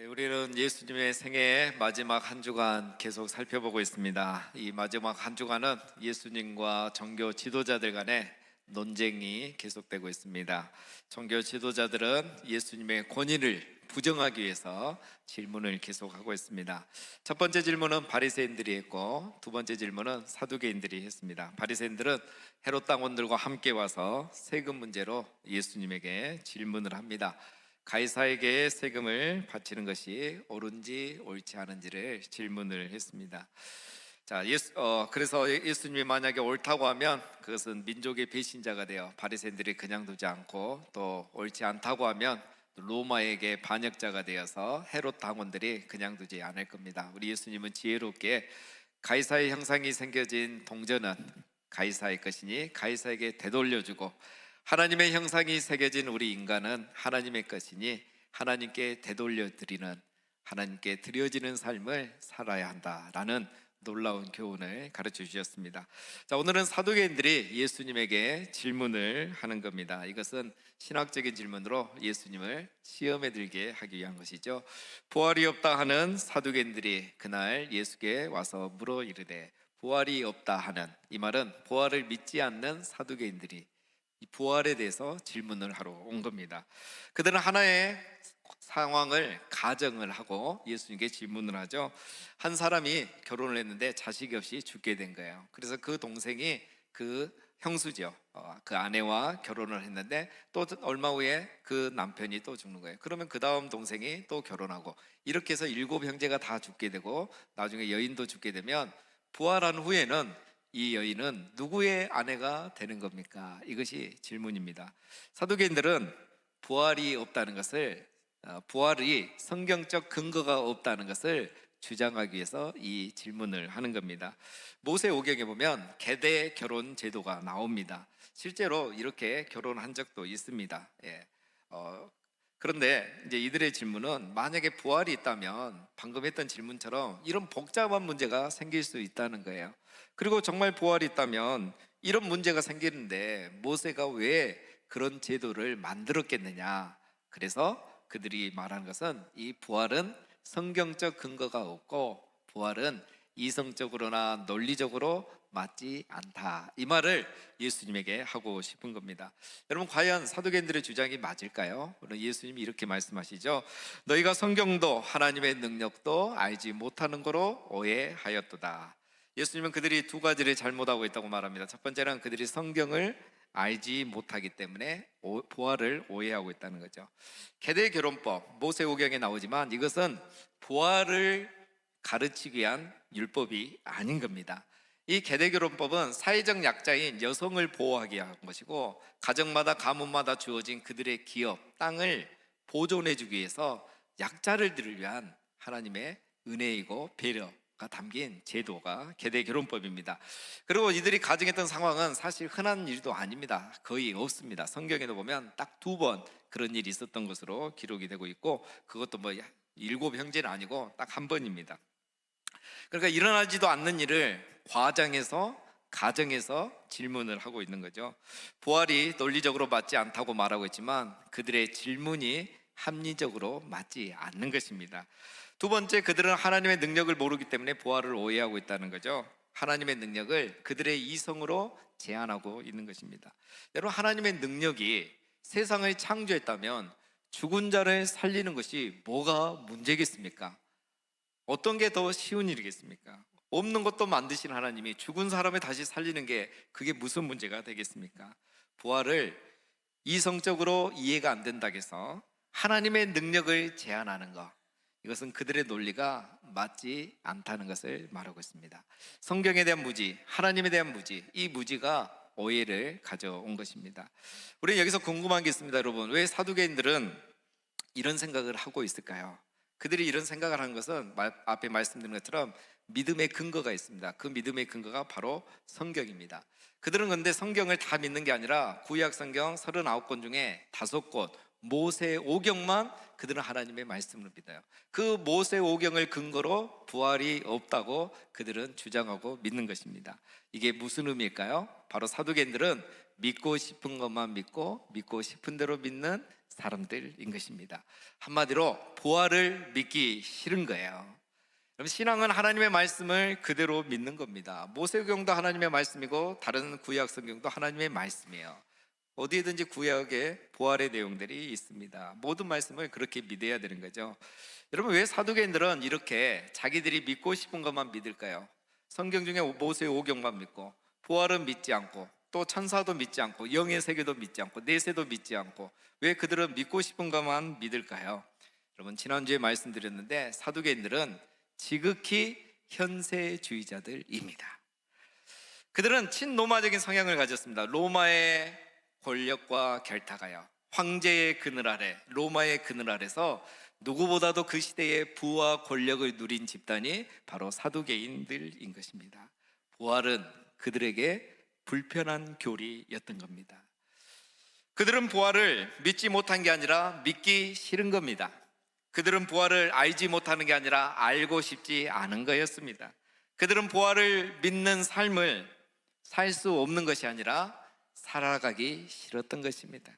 우리는 예수님의 생애 마지막 한 주간 계속 살펴보고 있습니다. 이 마지막 한 주간은 예수님과 종교 지도자들 간의 논쟁이 계속되고 있습니다. 종교 지도자들은 예수님의 권위를 부정하기 위해서 질문을 계속하고 있습니다. 첫 번째 질문은 바리새인들이 했고, 두 번째 질문은 사두개인들이 했습니다. 바리새인들은 헤롯 당원들과 함께 와서 세금 문제로 예수님에게 질문을 합니다. 가이사에게 세금을 바치는 것이 옳은지 옳지 않은지를 질문을 했습니다. 그래서 예수님이 만약에 옳다고 하면 그것은 민족의 배신자가 되어 바리새인들이 그냥 두지 않고, 또 옳지 않다고 하면 로마에게 반역자가 되어서 헤롯 당원들이 그냥 두지 않을 겁니다. 우리 예수님은 지혜롭게 가이사의 형상이 새겨진 동전은 가이사의 것이니 가이사에게 되돌려주고, 하나님의 형상이 새겨진 우리 인간은 하나님의 것이니 하나님께 되돌려드리는, 하나님께 드려지는 삶을 살아야 한다라는 놀라운 교훈을 가르쳐 주셨습니다. 오늘은 사두개인들이 예수님에게 질문을 하는 겁니다. 이것은 신학적인 질문으로 예수님을 시험에 들게 하기 위한 것이죠. 부활이 없다 하는 사두개인들이 그날 예수께 와서 물어 이르되, 부활이 없다 하는, 이 말은 부활을 믿지 않는 사두개인들이 이 부활에 대해서 질문을 하러 온 겁니다. 그들은 하나의 상황을 가정을 하고 예수님께 질문을 하죠. 한 사람이 결혼을 했는데 자식이 없이 죽게 된 거예요. 그래서 그 동생이 그 형수죠, 그 아내와 결혼을 했는데 또 얼마 후에 그 남편이 또 죽는 거예요. 그러면 그 다음 동생이 또 결혼하고, 이렇게 해서 7형제가 다 죽게 되고 나중에 여인도 죽게 되면 부활한 후에는 이 여인은 누구의 아내가 되는 겁니까? 이것이 질문입니다. 사두개인들은 부활이 없다는 것을, 부활이 성경적 근거가 없다는 것을 주장하기 위해서 이 질문을 하는 겁니다. 모세오경에 보면 계대 결혼 제도가 나옵니다. 실제로 이렇게 결혼한 적도 있습니다. 그런데 이제 이들의 질문은, 만약에 부활이 있다면 방금 했던 질문처럼 이런 복잡한 문제가 생길 수 있다는 거예요. 그리고 정말 부활이 있다면 이런 문제가 생기는데 모세가 왜 그런 제도를 만들었겠느냐. 그래서 그들이 말하는 것은 이 부활은 성경적 근거가 없고 부활은 이성적으로나 논리적으로 맞지 않다, 이 말을 예수님에게 하고 싶은 겁니다. 여러분, 과연 사두개인들의 주장이 맞을까요? 예수님이 이렇게 말씀하시죠. 너희가 성경도 하나님의 능력도 알지 못하는 거로 오해하였도다. 예수님은 그들이 두 가지를 잘못하고 있다고 말합니다. 첫 번째는 그들이 성경을 알지 못하기 때문에 부활을 오해하고 있다는 거죠. 계대결혼법, 모세오경에 나오지만 이것은 부활을 가르치기 위한 율법이 아닌 겁니다. 이 계대결혼법은 사회적 약자인 여성을 보호하기 위한 것이고, 가정마다 가문마다 주어진 그들의 기업, 땅을 보존해 주기 위해서 약자들을 위한 하나님의 은혜이고 배려가 담긴 제도가 계대결혼법입니다. 그리고 이들이 가정했던 상황은 사실 흔한 일도 아닙니다. 거의 없습니다. 성경에도 보면 딱 2번 그런 일이 있었던 것으로 기록이 되고 있고, 그것도 뭐 7형제는 아니고 딱 1번입니다. 그러니까 일어나지도 않는 일을 과장해서 가정에서 질문을 하고 있는 거죠. 부활이 논리적으로 맞지 않다고 말하고 있지만 그들의 질문이 합리적으로 맞지 않는 것입니다. 두 번째, 그들은 하나님의 능력을 모르기 때문에 부활을 오해하고 있다는 거죠. 하나님의 능력을 그들의 이성으로 제한하고 있는 것입니다. 여러분, 하나님의 능력이 세상을 창조했다면 죽은 자를 살리는 것이 뭐가 문제겠습니까? 어떤 게 더 쉬운 일이겠습니까? 없는 것도 만드신 하나님이 죽은 사람을 다시 살리는 게 그게 무슨 문제가 되겠습니까? 부활을 이성적으로 이해가 안 된다고 해서 하나님의 능력을 제한하는 것, 이것은 그들의 논리가 맞지 않다는 것을 말하고 있습니다. 성경에 대한 무지, 하나님에 대한 무지, 이 무지가 오해를 가져온 것입니다. 우리는 여기서 궁금한 게 있습니다. 여러분, 왜 사두개인들은 이런 생각을 하고 있을까요? 그들이 이런 생각을 하는 것은 앞에 말씀드린 것처럼 믿음의 근거가 있습니다. 그 믿음의 근거가 바로 성경입니다. 그들은 근데 성경을 다 믿는 게 아니라 구약 성경 39권 중에 5곳, 모세 오경만 그들은 하나님의 말씀을 믿어요. 그 모세 오경을 근거로 부활이 없다고 그들은 주장하고 믿는 것입니다. 이게 무슨 의미일까요? 바로 사두개인들은 믿고 싶은 것만 믿고 싶은 대로 믿는 사람들인 것입니다. 한마디로 부활을 믿기 싫은 거예요. 그럼 신앙은 하나님의 말씀을 그대로 믿는 겁니다. 모세오경도 하나님의 말씀이고 다른 구약 성경도 하나님의 말씀이에요. 어디에든지 구약에 부활의 내용들이 있습니다. 모든 말씀을 그렇게 믿어야 되는 거죠. 여러분, 왜 사두개인들은 이렇게 자기들이 믿고 싶은 것만 믿을까요? 성경 중에 모세 오경만 믿고 부활은 믿지 않고 또 천사도 믿지 않고 영의 세계도 믿지 않고 내세도 믿지 않고 왜 그들은 믿고 싶은 것만 믿을까요? 여러분, 지난주에 말씀드렸는데 사두개인들은 지극히 현세주의자들입니다. 그들은 친로마적인 성향을 가졌습니다. 로마의 권력과 결탁하여 황제의 그늘 아래, 로마의 그늘 아래서 누구보다도 그 시대의 부와 권력을 누린 집단이 바로 사두개인들인 것입니다. 부활은 그들에게 불편한 교리였던 겁니다. 그들은 부활을 믿지 못한 게 아니라 믿기 싫은 겁니다. 그들은 부활을 알지 못하는 게 아니라 알고 싶지 않은 거였습니다. 그들은 부활을 믿는 삶을 살 수 없는 것이 아니라 살아가기 싫었던 것입니다.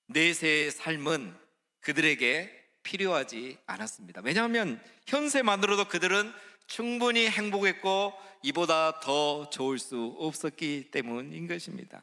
내세의 삶은 그들에게 필요하지 않았습니다. 왜냐하면 현세만으로도 그들은 충분히 행복했고 이보다 더 좋을 수 없었기 때문인 것입니다.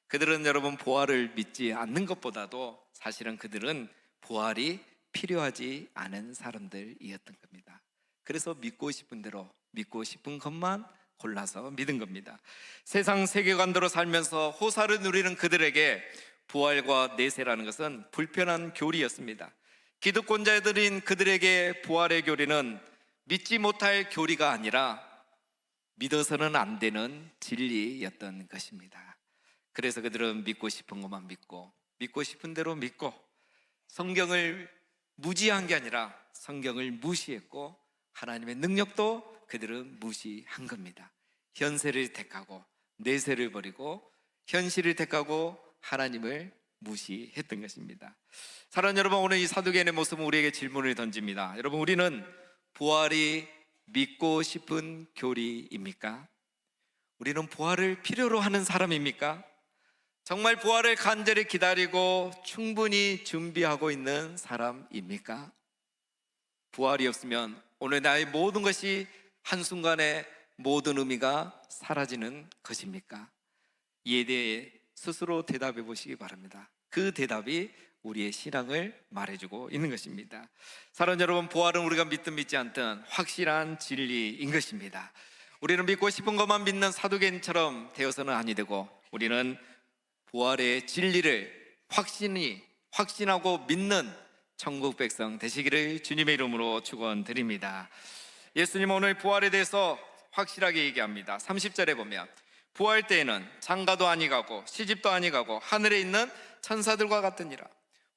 그들은 여러분 부활을 믿지 않는 것보다도 사실은 그들은 부활이 필요하지 않은 사람들이었던 겁니다. 그래서 믿고 싶은 대로 믿고 싶은 것만 골라서 믿은 겁니다. 세상 세계관대로 살면서 호사를 누리는 그들에게 부활과 내세라는 것은 불편한 교리였습니다. 기득권자들인 그들에게 부활의 교리는 믿지 못할 교리가 아니라 믿어서는 안 되는 진리였던 것입니다. 그래서 그들은 믿고 싶은 것만 믿고 싶은 대로 믿고 성경을 무지한 게 아니라 성경을 무시했고 하나님의 능력도 그들은 무시한 겁니다. 현세를 택하고 내세를 버리고 현실을 택하고 하나님을 무시했던 것입니다. 사랑하는 여러분, 오늘 이 사두개인의 모습은 우리에게 질문을 던집니다. 여러분, 우리는 부활이 믿고 싶은 교리입니까? 우리는 부활을 필요로 하는 사람입니까? 정말 부활을 간절히 기다리고 충분히 준비하고 있는 사람입니까? 부활이 없으면 오늘 나의 모든 것이 한순간에 모든 의미가 사라지는 것입니까? 이에 대해 스스로 대답해 보시기 바랍니다. 그 대답이 우리의 신앙을 말해주고 있는 것입니다. 사랑하는 여러분, 부활은 우리가 믿든 믿지 않든 확실한 진리인 것입니다. 우리는 믿고 싶은 것만 믿는 사두개인처럼 되어서는 아니 되고 우리는 부활의 진리를 확신하고 믿는 천국 백성 되시기를 주님의 이름으로 축원드립니다. 예수님 오늘 부활에 대해서 확실하게 얘기합니다. 30절에 보면 부활 때에는 장가도 아니 가고 시집도 아니 가고 하늘에 있는 천사들과 같으니라.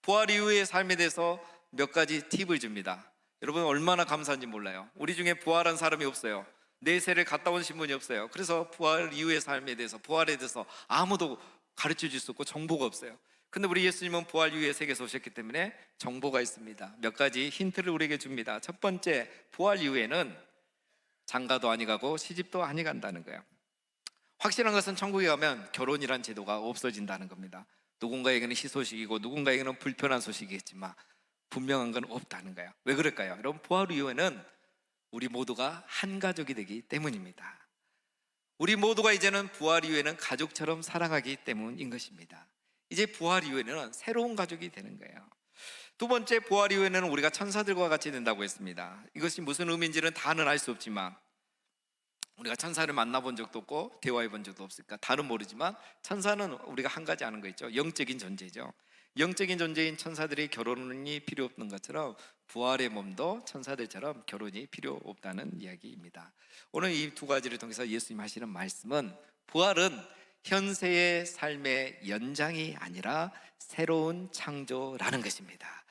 부활 이후의 삶에 대해서 몇 가지 팁을 줍니다. 여러분 얼마나 감사한지 몰라요. 우리 중에 부활한 사람이 없어요. 내세를 갔다 오신 분이 없어요. 그래서 부활 이후의 삶에 대해서 부활에 대해서 아무도 가르쳐 줄 수 없고 정보가 없어요. 근데 우리 예수님은 부활 이후의 세계에서 오셨기 때문에 정보가 있습니다. 몇 가지 힌트를 우리에게 줍니다. 첫 번째, 부활 이후에는 장가도 아니 가고 시집도 아니 간다는 거예요. 확실한 것은 천국에 가면 결혼이란 제도가 없어진다는 겁니다. 누군가에게는 희소식이고 누군가에게는 불편한 소식이겠지만 분명한 건 없다는 거예요. 왜 그럴까요? 여러분, 부활 이후에는 우리 모두가 한 가족이 되기 때문입니다. 우리 모두가 이제는 부활 이후에는 가족처럼 살아가기 때문인 것입니다. 이제 부활 이후에는 새로운 가족이 되는 거예요. 두 번째, 부활 이후에는 우리가 천사들과 같이 된다고 했습니다. 이것이 무슨 의미인지는 다는 알 수 없지만 우리가 천사를 만나본 적도 없고 대화해 본 적도 없으니까 다는 모르지만 천사는 우리가 한 가지 아는 거 있죠. 영적인 존재죠. 영적인 존재인 천사들이 결혼이 필요 없는 것처럼 부활의 몸도 천사들처럼 결혼이 필요 없다는 이야기입니다. 오늘 이 두 가지를 통해서 예수님 하시는 말씀은 부활은 현세의 삶의 연장이 아니라 새로운 창조라는 것입니다.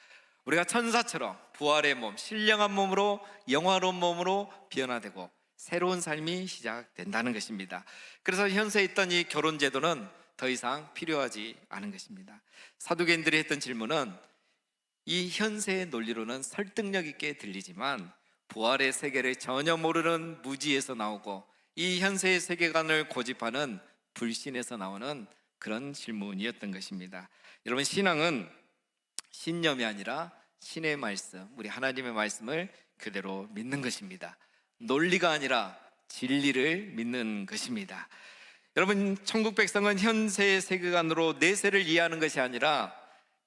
우리가 천사처럼 부활의 몸, 신령한 몸으로 영화로운 몸으로 변화되고 새로운 삶이 시작된다는 것입니다. 그래서 현세에 있던 이 결혼 제도는 더 더 이상 필요하지 않은 것입니다. 사두개인들이 했던 질문은 이 현세의 논리로는 설득력 있게 들리지만 부활의 세계를 전혀 모르는 무지에서 나오고 이 현세의 세계관을 고집하는 불신에서 나오는 그런 질문이었던 것입니다. 여러분, 신앙은 신념이 아니라 신의 말씀, 우리 하나님의 말씀을 그대로 믿는 것입니다. 논리가 아니라 진리를 믿는 것입니다. 여러분, 천국 백성은 현세의 세계관으로 내세를 이해하는 것이 아니라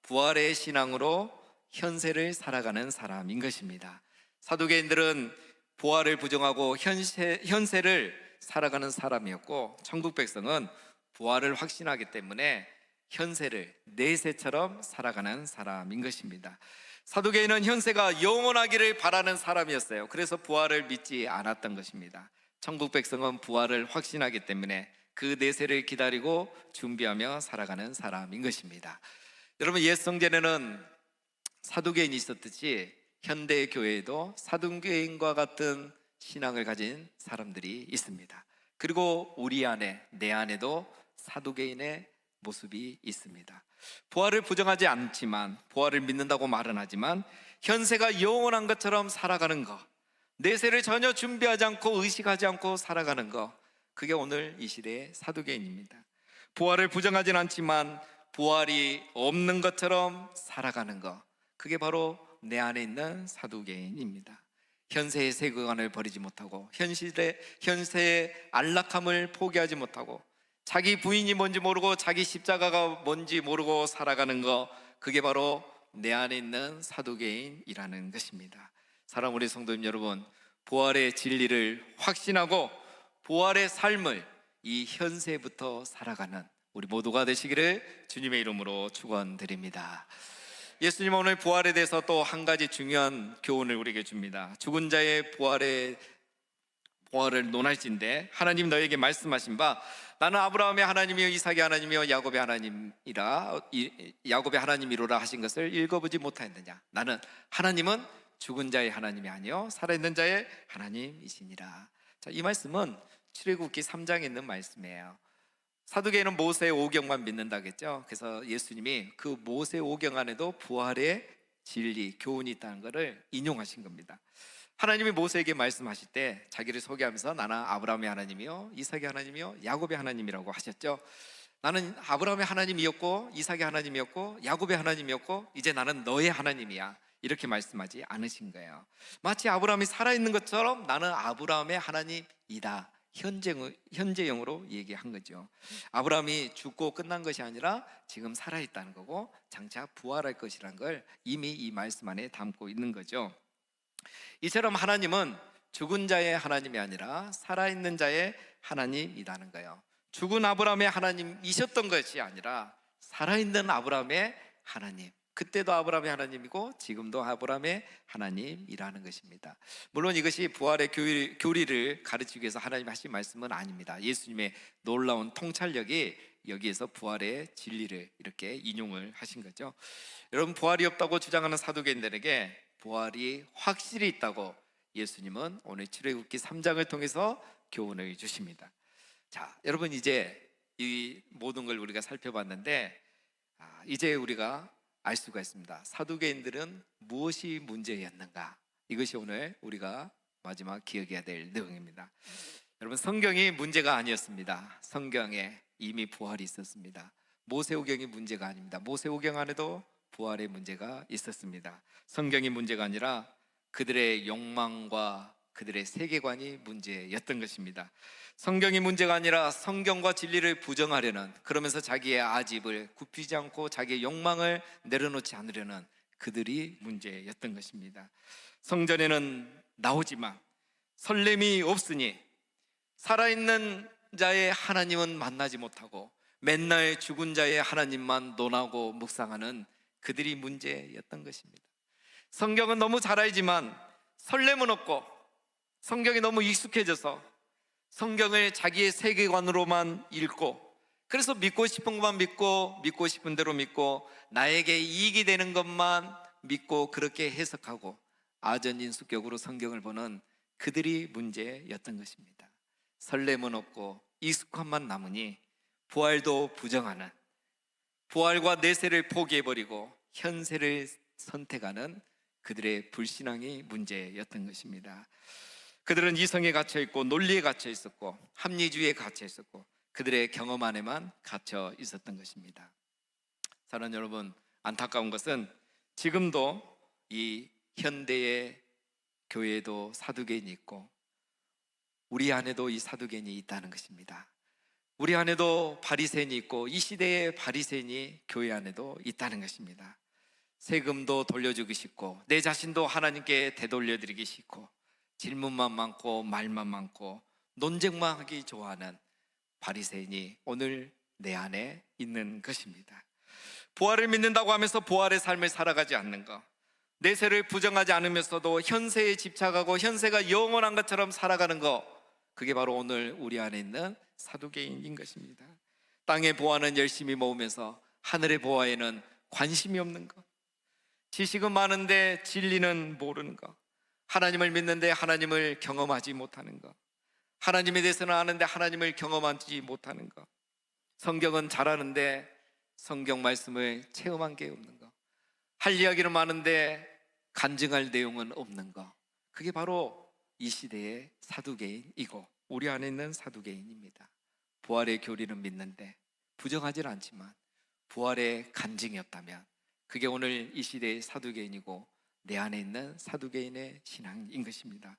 부활의 신앙으로 현세를 살아가는 사람인 것입니다. 사두개인들은 부활을 부정하고 현세를 살아가는 사람이었고, 천국 백성은 부활을 확신하기 때문에 현세를 내세처럼 살아가는 사람인 것입니다. 사두개인은 현세가 영원하기를 바라는 사람이었어요. 그래서 부활을 믿지 않았던 것입니다. 천국 백성은 부활을 확신하기 때문에 그 내세를 기다리고 준비하며 살아가는 사람인 것입니다. 여러분, 옛 성전에는 사두개인이 있었듯이 현대 교회에도 사두개인과 같은 신앙을 가진 사람들이 있습니다. 그리고 우리 안에, 내 안에도 사두개인의 모습이 있습니다. 부활을 부정하지 않지만, 부활을 믿는다고 말은 하지만 현세가 영원한 것처럼 살아가는 것, 내세를 전혀 준비하지 않고 의식하지 않고 살아가는 것, 그게 오늘 이 시대의 사두개인입니다. 부활을 부정하진 않지만 부활이 없는 것처럼 살아가는 것, 그게 바로 내 안에 있는 사두개인입니다. 현세의 세계관을 버리지 못하고 현세의 안락함을 포기하지 못하고 자기 부인이 뭔지 모르고 자기 십자가가 뭔지 모르고 살아가는 것, 그게 바로 내 안에 있는 사두개인이라는 것입니다. 사랑하는 우리 성도님 여러분, 부활의 진리를 확신하고 부활의 삶을 이 현세부터 살아가는 우리 모두가 되시기를 주님의 이름으로 축원드립니다. 예수님은 오늘 부활에 대해서 또 한 가지 중요한 교훈을 우리에게 줍니다. 죽은 자의 부활을 논할진대 하나님 너에게 말씀하신 바 나는 아브라함의 하나님이요 이삭의 하나님이요 야곱의 하나님이로라 하신 것을 읽어보지 못하였느냐. 나는 하나님은 죽은 자의 하나님이 아니요 살아있는 자의 하나님이시니라. 자, 이 말씀은 출애굽기 3장에 있는 말씀이에요. 사두개인은 모세 오경만 믿는다겠죠. 그래서 예수님이 그 모세 오경 안에도 부활의 진리, 교훈이 있다는 것을 인용하신 겁니다. 하나님이 모세에게 말씀하실 때 자기를 소개하면서 나는 아브라함의 하나님이요 이삭의 하나님이요 야곱의 하나님이라고 하셨죠. 나는 아브라함의 하나님이었고 이삭의 하나님이었고 야곱의 하나님이었고 이제 나는 너의 하나님이야, 이렇게 말씀하지 않으신 거예요. 마치 아브라함이 살아있는 것처럼 나는 아브라함의 하나님이다, 현재형으로 얘기한 거죠. 아브라함이 죽고 끝난 것이 아니라 지금 살아있다는 거고 장차 부활할 것이라는 걸 이미 이 말씀 안에 담고 있는 거죠. 이처럼 하나님은 죽은 자의 하나님이 아니라 살아있는 자의 하나님이라는 거예요. 죽은 아브라함의 하나님이셨던 것이 아니라 살아있는 아브라함의 하나님, 그때도 아브라함의 하나님이고 지금도 아브라함의 하나님이라는 것입니다. 물론 이것이 부활의 교리를 가르치기 위해서 하나님 하신 말씀은 아닙니다. 예수님의 놀라운 통찰력이 여기에서 부활의 진리를 이렇게 인용을 하신 거죠. 여러분, 부활이 없다고 주장하는 사두개인들에게 부활이 확실히 있다고 예수님은 오늘 출애굽기 3장을 통해서 교훈을 주십니다. 자, 여러분, 이제 이 모든 걸 우리가 살펴봤는데 이제 우리가 알 수가 있습니다. 사두개인들은 무엇이 문제였는가? 이것이 오늘 우리가 마지막 기억해야 될 내용입니다. 여러분, 성경이 문제가 아니었습니다. 성경에 이미 부활이 있었습니다. 모세오경이 문제가 아닙니다. 모세오경 안에도 부활의 문제가 있었습니다. 성경이 문제가 아니라 그들의 욕망과 그들의 세계관이 문제였던 것입니다. 성경이 문제가 아니라 성경과 진리를 부정하려는, 그러면서 자기의 아집을 굽히지 않고 자기의 욕망을 내려놓지 않으려는 그들이 문제였던 것입니다. 성전에는 나오지만 설렘이 없으니 살아있는 자의 하나님은 만나지 못하고 맨날 죽은 자의 하나님만 논하고 묵상하는 그들이 문제였던 것입니다. 성경은 너무 잘 알지만 설렘은 없고 성경이 너무 익숙해져서 성경을 자기의 세계관으로만 읽고, 그래서 믿고 싶은 것만 믿고 믿고 싶은 대로 믿고 나에게 이익이 되는 것만 믿고 그렇게 해석하고 아전인수격으로 성경을 보는 그들이 문제였던 것입니다. 설렘은 없고 익숙함만 남으니 부활도 부정하는, 부활과 내세를 포기해버리고 현세를 선택하는 그들의 불신앙이 문제였던 것입니다. 그들은 이성에 갇혀 있고 논리에 갇혀 있었고 합리주의에 갇혀 있었고 그들의 경험 안에만 갇혀 있었던 것입니다. 사랑하는 여러분, 안타까운 것은 지금도 이 현대의 교회에도 사두개인이 있고 우리 안에도 이 사두개인이 있다는 것입니다. 우리 안에도 바리새인이 있고 이 시대의 바리새인이 교회 안에도 있다는 것입니다. 세금도 돌려주기 쉽고 내 자신도 하나님께 되돌려드리기 쉽고 질문만 많고 말만 많고 논쟁만 하기 좋아하는 바리새인이 오늘 내 안에 있는 것입니다. 부활을 믿는다고 하면서 부활의 삶을 살아가지 않는 것, 내세를 부정하지 않으면서도 현세에 집착하고 현세가 영원한 것처럼 살아가는 것, 그게 바로 오늘 우리 안에 있는 사두개인인 것입니다. 땅의 보화는 열심히 모으면서 하늘의 보화에는 관심이 없는 것, 지식은 많은데 진리는 모르는 것, 하나님을 믿는데 하나님을 경험하지 못하는 것, 하나님에 대해서는 아는데 하나님을 경험하지 못하는 것, 성경은 잘하는데 성경 말씀을 체험한 게 없는 것, 할 이야기는 많은데 간증할 내용은 없는 것, 그게 바로 이 시대의 사두개인이고 우리 안에 있는 사두개인입니다. 부활의 교리는 믿는데 부정하지는 않지만 부활의 간증이 없다면 그게 오늘 이 시대의 사두개인이고 내 안에 있는 사두개인의 신앙인 것입니다.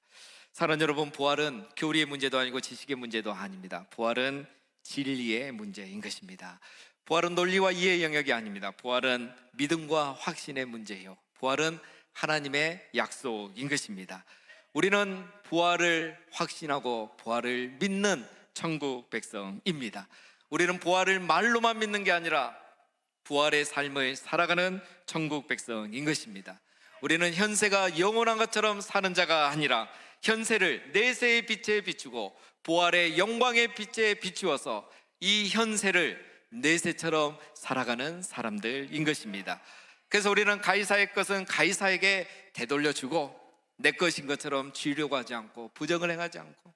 사랑하는 여러분, 부활은 교리의 문제도 아니고 지식의 문제도 아닙니다. 부활은 진리의 문제인 것입니다. 부활은 논리와 이해의 영역이 아닙니다. 부활은 믿음과 확신의 문제예요. 부활은 하나님의 약속인 것입니다. 우리는 부활을 확신하고 부활을 믿는 천국 백성입니다. 우리는 부활을 말로만 믿는 게 아니라 부활의 삶을 살아가는 천국 백성인 것입니다. 우리는 현세가 영원한 것처럼 사는 자가 아니라 현세를 내세의 빛에 비추고 부활의 영광의 빛에 비추어서 이 현세를 내세처럼 살아가는 사람들인 것입니다. 그래서 우리는 가이사의 것은 가이사에게 되돌려주고 내 것인 것처럼 쥐려고 하지 않고 부정을 행하지 않고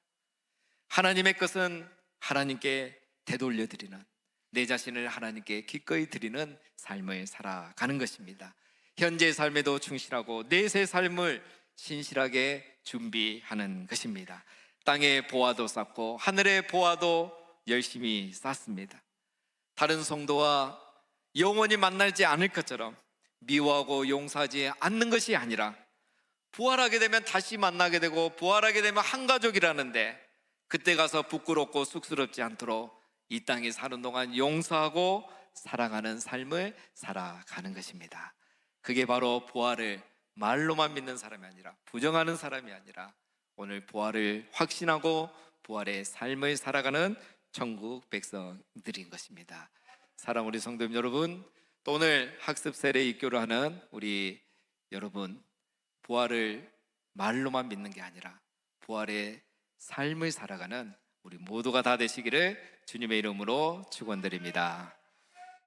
하나님의 것은 하나님께 되돌려드리는, 내 자신을 하나님께 기꺼이 드리는 삶을 살아가는 것입니다. 현재의 삶에도 충실하고 내세 삶을 신실하게 준비하는 것입니다. 땅의 보화도 쌓고 하늘의 보화도 열심히 쌓습니다. 다른 성도와 영원히 만나지 않을 것처럼 미워하고 용서하지 않는 것이 아니라 부활하게 되면 다시 만나게 되고 부활하게 되면 한 가족이라는데 그때 가서 부끄럽고 쑥스럽지 않도록 이 땅에 사는 동안 용서하고 사랑하는 삶을 살아가는 것입니다. 그게 바로 부활을 말로만 믿는 사람이 아니라 부정하는 사람이 아니라 오늘 부활을 확신하고 부활의 삶을 살아가는 천국 백성들인 것입니다. 사랑 우리 성도님 여러분, 또 오늘 학습 세례 입교를 하는 우리 여러분, 부활을 말로만 믿는 게 아니라 부활의 삶을 살아가는 우리 모두가 다 되시기를 주님의 이름으로 축원드립니다.